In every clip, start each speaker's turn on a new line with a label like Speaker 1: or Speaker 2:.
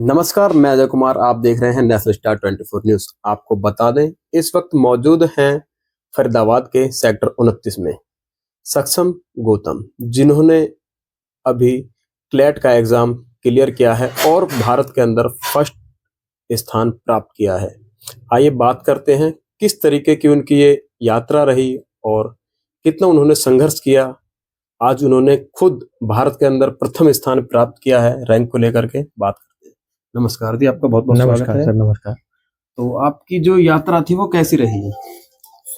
Speaker 1: नमस्कार, मैं अजय कुमार। आप देख रहे हैं नेशनल स्टार 24 न्यूज। आपको बता दें, इस वक्त मौजूद हैं फरीदाबाद के सेक्टर 29 में सक्षम गौतम, जिन्होंने अभी क्लेट का एग्जाम क्लियर किया है और भारत के अंदर फर्स्ट स्थान प्राप्त किया है। आइए बात करते हैं किस तरीके की उनकी ये यात्रा रही और कितना उन्होंने संघर्ष किया। आज उन्होंने खुद भारत के अंदर प्रथम स्थान प्राप्त किया है रैंक को लेकर के। बात करते हैं। नमस्कार जी, आपका बहुत बहुत स्वागत
Speaker 2: नमस्कार
Speaker 1: है।
Speaker 2: सर। नमस्कार।
Speaker 1: तो आपकी जो यात्रा थी वो कैसी रही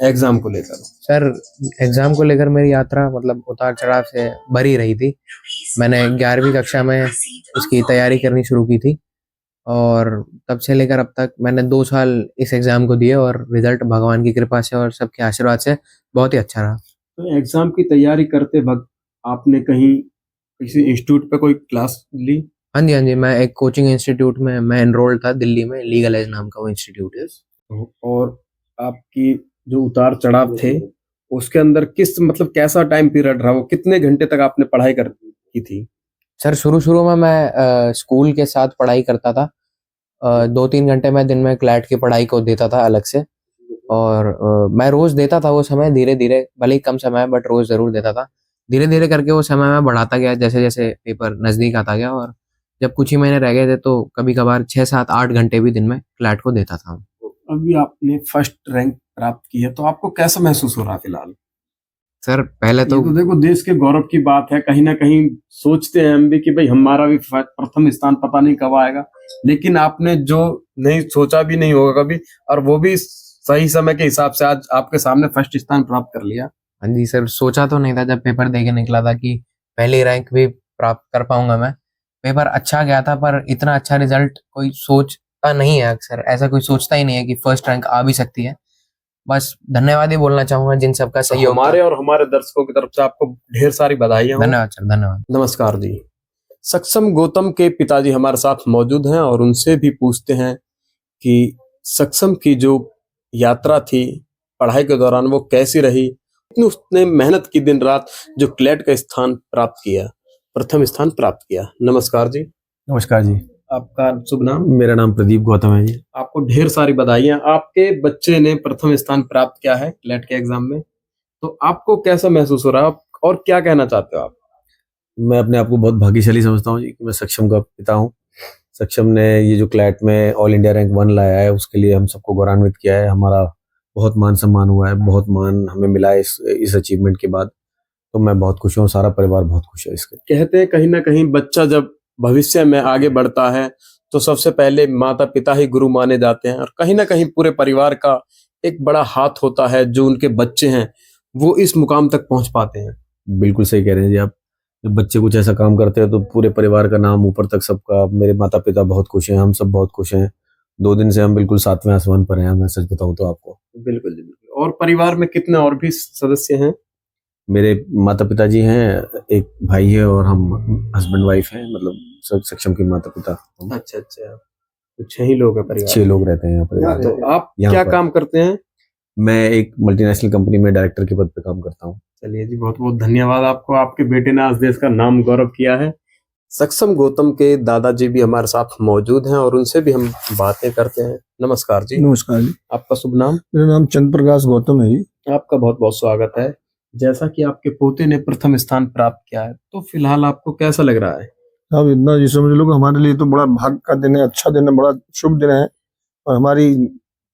Speaker 1: एग्जाम को लेकर?
Speaker 2: सर, एग्जाम को लेकर मेरी यात्रा मतलब उतार चढ़ाव से भरी रही थी। मैंने 11वीं कक्षा में इसकी तैयारी करनी शुरू की थी और तब से लेकर अब तक मैंने 2 साल इस एग्जाम को दिए और रिजल्ट भगवान की कृपा से और सबके आशीर्वाद से बहुत ही अच्छा रहा।
Speaker 1: तो एग्जाम की तैयारी करते वक्त आपने कहीं किसी इंस्टीट्यूट पे कोई क्लास ली?
Speaker 2: हाँ जी, मैं एक कोचिंग इंस्टीट्यूट में मैं एनरोल्ड था दिल्ली में। लीगल एज नाम का वो इंस्टीट्यूट है।
Speaker 1: और आपकी जो उतार चढ़ाव थे उसके अंदर किस मतलब कैसा टाइम पीरियड रहा? वो कितने घंटे तक आपने पढ़ाई कर की थी?
Speaker 2: सर, शुरू में मैं स्कूल के साथ पढ़ाई करता था। 2-3 घंटे मैं दिन में क्लैट की पढ़ाई को देता था अलग से और मैं रोज देता था वो समय। धीरे धीरे, भले ही कम समय बट रोज जरूर देता था। धीरे धीरे करके वो समय मैं बढ़ाता गया जैसे जैसे पेपर नजदीक आता गया और जब कुछ ही महीने रह गए थे तो कभी कभार 6-7-8 घंटे भी दिन में क्लैट को देता था।
Speaker 1: अभी आपने फर्स्ट रैंक प्राप्त की है तो आपको कैसा महसूस हो रहा है फिलहाल?
Speaker 2: सर, पहले
Speaker 1: ये तो
Speaker 2: तो
Speaker 1: देखो देश के गौरव की बात है। कहीं ना कहीं सोचते हैं हम भी कि भाई हमारा भी प्रथम स्थान पता नहीं कब आएगा, लेकिन आपने जो नहीं सोचा भी नहीं होगा कभी, और वो भी सही समय के हिसाब से आज आपके सामने फर्स्ट स्थान प्राप्त कर लिया।
Speaker 2: हाँ जी सर, सोचा तो नहीं था जब पेपर दे के निकला था कि पहली रैंक भी प्राप्त कर पाऊंगा मैं। पेपर अच्छा गया था पर इतना अच्छा रिजल्ट कोई सोचता नहीं है। अक्सर ऐसा कोई सोचता ही नहीं है कि फर्स्ट रैंक आ भी सकती है। बस धन्यवाद ही बोलना चाहूंगा जिन सबका सहयोग
Speaker 1: हमारे और हमारे दर्शकों की तरफ से आपको ढेर सारी बधाइयां हो।
Speaker 2: धन्यवाद सर, धन्यवाद।
Speaker 1: नमस्कार जी। सक्षम गौतम के पिताजी हमारे साथ मौजूद हैं और उनसे भी पूछते हैं कि सक्षम की जो यात्रा थी पढ़ाई के दौरान वो कैसी रही, इतनी उसने मेहनत की दिन रात, जो क्लेट का स्थान प्राप्त किया, प्रथम स्थान प्राप्त किया। नमस्कार जी।
Speaker 3: नमस्कार जी।
Speaker 1: आपका शुभ नाम?
Speaker 3: मेरा नाम प्रदीप गौतम है जी।
Speaker 1: आपको ढेर सारी बधाइयां। आपके बच्चे ने प्रथम स्थान प्राप्त किया है क्लेट के एग्जाम में, तो आपको कैसा महसूस हो रहा है और क्या कहना चाहते हो आप?
Speaker 3: मैं अपने आप को बहुत भाग्यशाली समझता हूँ जी कि मैं सक्षम का पिता हूँ। सक्षम ने ये जो क्लैट में ऑल इंडिया रैंक 1 लाया है उसके लिए हम सबको गौरवान्वित किया है। हमारा बहुत मान सम्मान हुआ है, बहुत मान हमें मिला है इस अचीवमेंट के बाद। तो मैं बहुत खुश हूँ, सारा परिवार बहुत खुश है इसके।
Speaker 1: कहते हैं कहीं ना कहीं बच्चा जब भविष्य में आगे बढ़ता है तो सबसे पहले माता पिता ही गुरु माने जाते हैं, और कहीं ना कहीं पूरे परिवार का एक बड़ा हाथ होता है। जो उनके बच्चे हैं वो इस मुकाम तक पहुंच पाते हैं।
Speaker 3: बिल्कुल सही कह रहे हैं जी आप। जब बच्चे कुछ ऐसा काम करते हैं तो पूरे परिवार का नाम ऊपर तक सबका। मेरे माता पिता बहुत खुश हैं, हम सब बहुत खुश हैं। 2 दिन से हम बिल्कुल 7वें आसमान पर हैं, मैं सच बताऊं तो आपको।
Speaker 1: बिल्कुल जी, बिल्कुल। और परिवार में कितने और भी सदस्य हैं?
Speaker 3: मेरे माता पिता जी हैं, एक भाई है और हम हस्बैंड वाइफ हैं, मतलब सब सक्षम के माता पिता।
Speaker 1: अच्छा अच्छा, तो 6 ही लोग हैं परिवार
Speaker 3: 6 लोग रहते हैं यहाँ पर।
Speaker 1: तो आप
Speaker 3: यहाँ
Speaker 1: क्या
Speaker 3: पर
Speaker 1: काम करते हैं?
Speaker 3: मैं एक मल्टीनेशनल कंपनी में डायरेक्टर के पद पे काम करता हूँ।
Speaker 1: चलिए जी, बहुत बहुत धन्यवाद आपको। आपके बेटे ने आज देश का नाम गौरव किया है। सक्षम गौतम के दादाजी भी हमारे साथ मौजूद हैं और उनसे भी हम बातें करते हैं। नमस्कार जी।
Speaker 4: नमस्कार जी।
Speaker 1: आपका शुभ नाम?
Speaker 4: मेरा नाम चंद्र प्रकाश गौतम है जी।
Speaker 1: आपका बहुत बहुत स्वागत है। जैसा कि आपके पोते ने प्रथम स्थान प्राप्त किया है, तो फिलहाल आपको कैसा लग रहा है?
Speaker 4: अब इतना जी समझ लो कि हमारे लिए तो बड़ा भाग्य का दिन है, अच्छा दिन है, बड़ा शुभ दिन है। और हमारी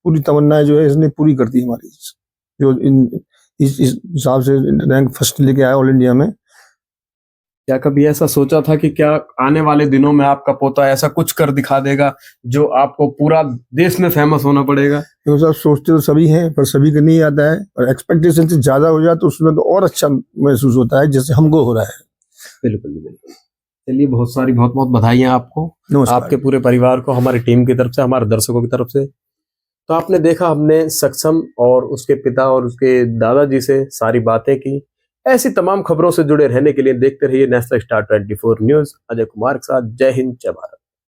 Speaker 4: पूरी तमन्नाएं जो है इसने पूरी कर दी हमारी, जो इस हिसाब से रैंक फर्स्ट लेके आया ऑल इंडिया में।
Speaker 1: क्या कभी ऐसा सोचा था कि क्या आने वाले दिनों में आपका पोता ऐसा कुछ कर दिखा देगा जो आपको पूरा देश में फेमस होना पड़ेगा?
Speaker 4: क्योंकि सब सोचते तो सभी हैं पर सभी को नहीं आता है, और एक्सपेक्टेशन से ज्यादा हो जाए तो उसमें तो और अच्छा महसूस होता है जैसे हमको हो रहा है।
Speaker 1: बिल्कुल बिल्कुल। चलिए, बहुत बहुत बधाइयां आपको,
Speaker 4: नमस्कार।
Speaker 1: आपके पूरे परिवार को, हमारी टीम की तरफ से, हमारे दर्शकों की तरफ से। तो आपने देखा, हमने सक्षम और उसके पिता और उसके दादाजी से सारी बातें की। ऐसी तमाम खबरों से जुड़े रहने के लिए देखते रहिए national star 24 news. Ajay Kumar के साथ। जय हिंद, जय भारत।